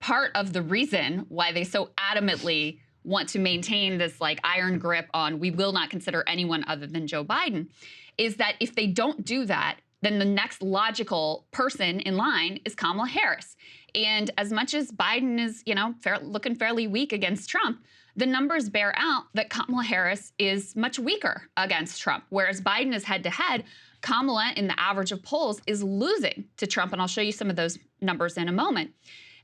part of the reason why they so adamantly want to maintain this like iron grip on we will not consider anyone other than Joe Biden is that if they don't do that, then the next logical person in line is Kamala Harris. And as much as Biden is, looking fairly weak against Trump, the numbers bear out that Kamala Harris is much weaker against Trump, whereas Biden is head-to-head. Kamala, in the average of polls, is losing to Trump, and I'll show you some of those numbers in a moment.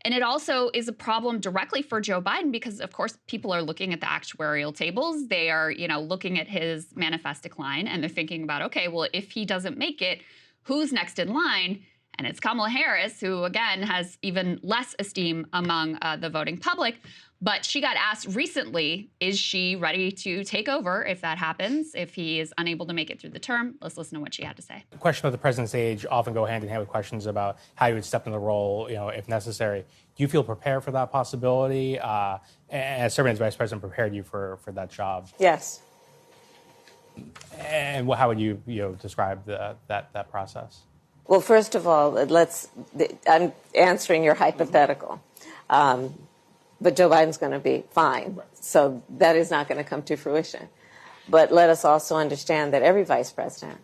And it also is a problem directly for Joe Biden because, of course, people are looking at the actuarial tables. They are, looking at his manifest decline, and they're thinking about, okay, well, if he doesn't make it, who's next in line? And it's Kamala Harris, who, again, has even less esteem among the voting public. But she got asked recently, is she ready to take over if that happens, if he is unable to make it through the term? Let's listen to what she had to say. The question of the president's age often go hand in hand with questions about how you would step in the role, if necessary. Do you feel prepared for that possibility? And serving as vice president prepared you for that job? Yes. And how would you, describe that process? Well, first of all, I'm answering your hypothetical. But Joe Biden's going to be fine. So that is not going to come to fruition. But let us also understand that every vice president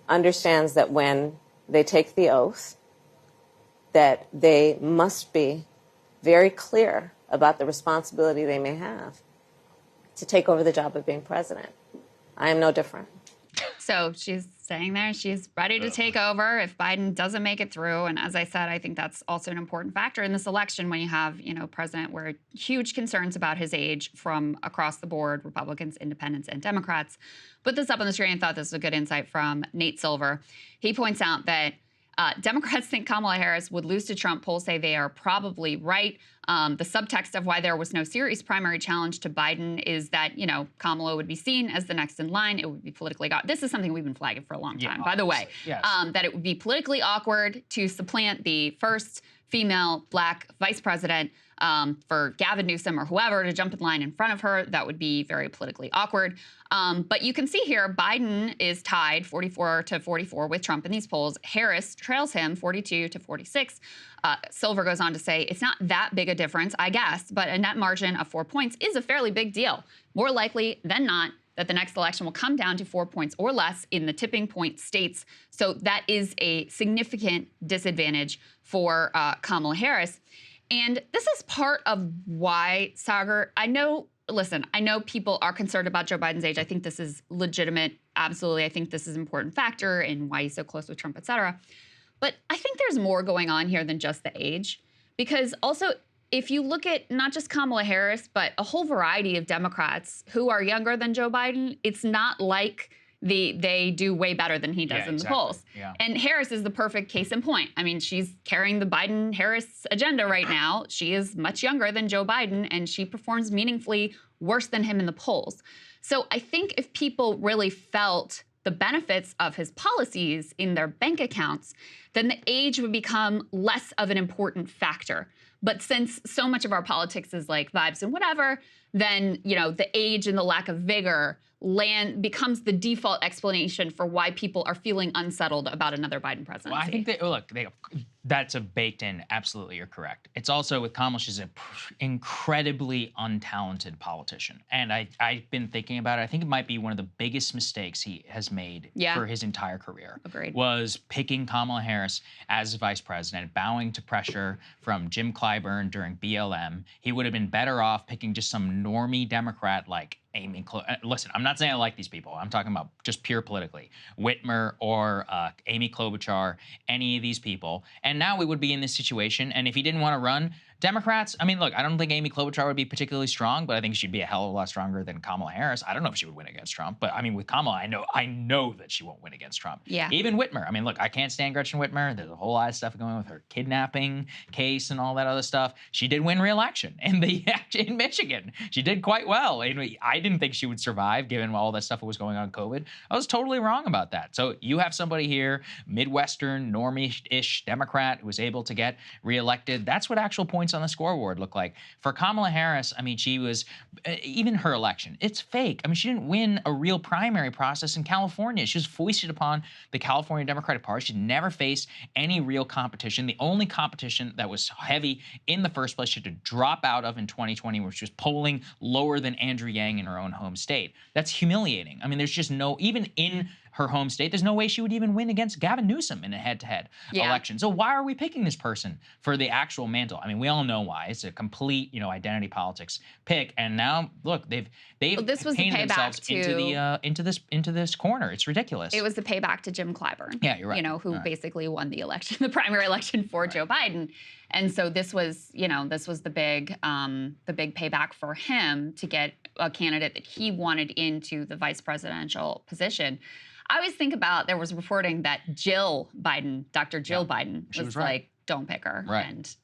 understands that when they take the oath, that they must be very clear about the responsibility they may have to take over the job of being president. I am no different. So she's saying there she's ready to take over if Biden doesn't make it through. And as I said, I think that's also an important factor in this election when you have, president where huge concerns about his age from across the board, Republicans, independents, and Democrats. Put this up on the screen and thought this was a good insight from Nate Silver. He points out that Democrats think Kamala Harris would lose to Trump. Polls say they are probably right. The subtext of why there was no serious primary challenge to Biden is that, Kamala would be seen as the next in line. It would be politically this is something we've been flagging for a long time, by the way, yes. That it would be politically awkward to supplant the first female black vice president for Gavin Newsom or whoever to jump in line in front of her. That would be very politically awkward. But you can see here, Biden is tied 44-44 with Trump in these polls. Harris trails him 42-46. Silver goes on to say, it's not that big a difference, I guess, but a net margin of 4 points is a fairly big deal. More likely than not that the next election will come down to 4 points or less in the tipping point states. So that is a significant disadvantage for Kamala Harris. And this is part of why, Saagar, I know people are concerned about Joe Biden's age. I think this is legitimate. Absolutely. I think this is an important factor in why he's so close with Trump, et cetera. But I think there's more going on here than just the age. Because also, if you look at not just Kamala Harris, but a whole variety of Democrats who are younger than Joe Biden, it's not like they do way better than he does in the polls. Yeah. And Harris is the perfect case in point. I mean, she's carrying the Biden-Harris agenda right now. She is much younger than Joe Biden, and she performs meaningfully worse than him in the polls. So I think if people really felt the benefits of his policies in their bank accounts, then the age would become less of an important factor. But since so much of our politics is like vibes and whatever, then, the age and the lack of vigor becomes the default explanation for why people are feeling unsettled about another Biden presidency. Well, I think that's a baked in. Absolutely, you're correct. It's also with Kamala, she's an incredibly untalented politician. And I've been thinking about it. I think it might be one of the biggest mistakes he has made for his entire career. Agreed. Was picking Kamala Harris as vice president, bowing to pressure from Jim Clyburn during BLM. He would have been better off picking just some normie Democrat like Amy listen, I'm not saying I like these people. I'm talking about just pure politically. Whitmer or Amy Klobuchar, any of these people. And now we would be in this situation. And if he didn't want to run, Democrats, I mean, look, I don't think Amy Klobuchar would be particularly strong, but I think she'd be a hell of a lot stronger than Kamala Harris. I don't know if she would win against Trump, but I mean, with Kamala, I know that she won't win against Trump. Yeah. Even Whitmer. I mean, look, I can't stand Gretchen Whitmer. There's a whole lot of stuff going on with her kidnapping case and all that other stuff. She did win re-election in Michigan. She did quite well. I didn't think she would survive given all that stuff that was going on COVID. I was totally wrong about that. So you have somebody here, Midwestern, normie-ish Democrat who was able to get reelected. That's what actual points on the scoreboard look like. For Kamala Harris, I mean, she was, even her election, it's fake. I mean, she didn't win a real primary process in California. She was foisted upon the California Democratic Party. She never faced any real competition. The only competition that was heavy in the first place she had to drop out of in 2020, where she was polling lower than Andrew Yang in her own home state. That's humiliating. I mean, there's just no, even in her home state, there's no way she would even win against Gavin Newsom in a head-to-head election. So why are we picking this person for the actual mantle? I mean, we all know why. It's a complete, identity politics pick. And now, look, they've this was painted the themselves into this corner. It's ridiculous. It was the payback to Jim Clyburn. Yeah, you're right. Who basically won the election, the primary election for Joe Biden. And so this was, this was the big payback for him to get a candidate that he wanted into the vice presidential position. I always think about, there was reporting that Jill Biden, Dr. Jill Biden, was right. like, don't pick her. Right. And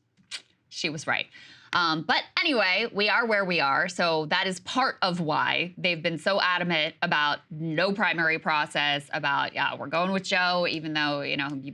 she was right. But anyway, we are where we are. So that is part of why they've been so adamant about no primary process, about, we're going with Joe, even though,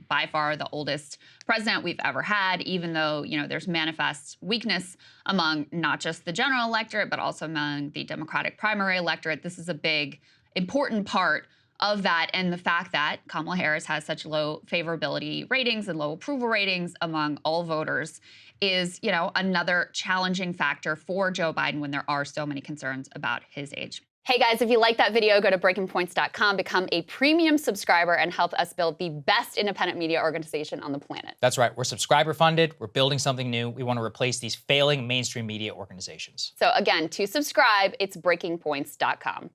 by far the oldest president we've ever had, even though, there's manifest weakness among not just the general electorate, but also among the Democratic primary electorate. This is a big, important part of that, and the fact that Kamala Harris has such low favorability ratings and low approval ratings among all voters is, another challenging factor for Joe Biden when there are so many concerns about his age. Hey guys, if you like that video, go to breakingpoints.com, become a premium subscriber, and help us build the best independent media organization on the planet. That's right. We're subscriber funded. We're building something new. We want to replace these failing mainstream media organizations. So again, to subscribe, it's breakingpoints.com.